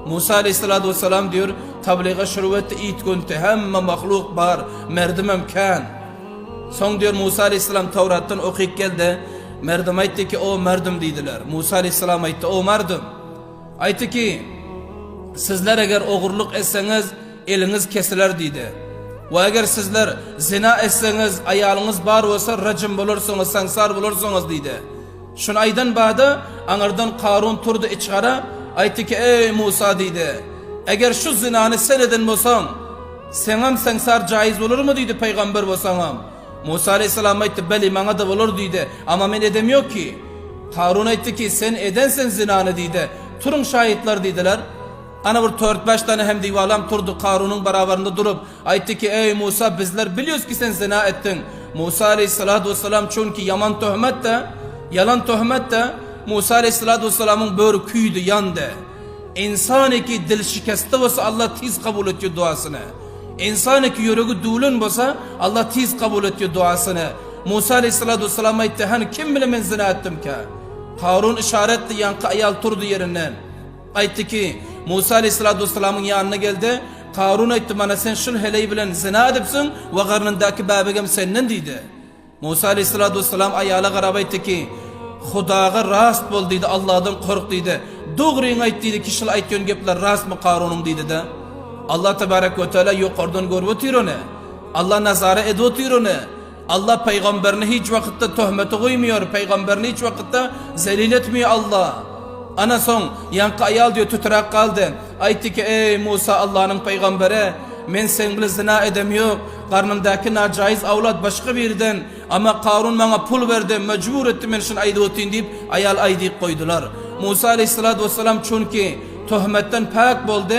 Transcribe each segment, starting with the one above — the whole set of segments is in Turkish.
Musa aleyhissalatu vesselam diyor, tabliğe şuruvette it günte hemme mahluk bar, merdim emkan. Son diyor Musa aleyhisselam Tevrat'tan okuyup geldi. Merdim aytti ki o merdim dediler. Musa aleyhisselam aytti o merdim. Aytti ki sizler eğer oğurluk etseniz eliniz kesilir dedi. Ve eğer sizler zina etseniz ayalınız bar olsa racim bulursunuz, sansar bulursunuz dedi. Şun aydan bağda anardan Karun turdu içkara aytti ki ey Musa dedi. Eğer şu zinanı sen edin bolsan senam sansar caiz olur mu dedi peygamber bolsanam. Musa aleyhisselam aytti beli bana da olur dedi ama men edemiyor ki. Karun aytti ki sen edensen zinanı dedi. Turun şahitler dediler. Ana bir 4-5 tane hem divalam turdu Karun'un beraberinde durup aytti ki ey Musa bizler biliyoruz ki sen zina ettin. Musa aleyhissalatu vesselam çünkü yaman yalan töhmet de Musa aleyhissalatu vesselamın böğrü küydü yandı. İnsanı ki dil şikesti olsa Allah tiz kabul ediyor duasını. İnsanı ki yüreği dulun olsa Allah tiz kabul ediyor duasını. Musa aleyhissalatu vesselam aytti hani kim bile men zina ettim ki. Karun işaretti yankı ayal turdu yerinden. Aytti ki Musa aleyhissalatu vesselamın yanına geldi. Karun aytti bana sen şun heleyi bilen zina edipsin ve karnındaki babegem senin dedi. Musa aleyhissalatu vesselam ayala qarab aytti ki Xudaga rast bol dedi, Allah'dan kork dedi. Doğruyun ayt dedi, kişil aytyon gepler rast mı Karun'un dedi de. Allah tebarek ve teala yukarıdan görüp otur onu. Allah nazara edip otur onu. Allah peygamberini hiç vakitte töhmete koymuyor. Peygamberini hiç vakitte zelil etmiyor Allah. Ana son yankı ayal diyor tütürak kaldı. Aytti ki ey Musa Allah'ın peygamberi men sen bile zina edemiyor. Karnımdaki nacaiz avlat başka birden ama Karun bana pul verdi mecbur etti men şun aydı otuyun deyip ayal aydık koydular. Musa aleyhissalatu vesselam çünkü töhmetten pak boldu.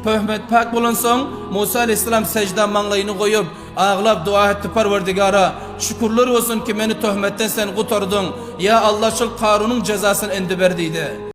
Töhmet pak bolan son Musa aleyhisselam secde manglayını koyup ağlap dua etti Parvardigara. Şükürler olsun ki beni töhmetten sen kurtardın. Ya Allah şul Karun'un cezasını endi verdiydi.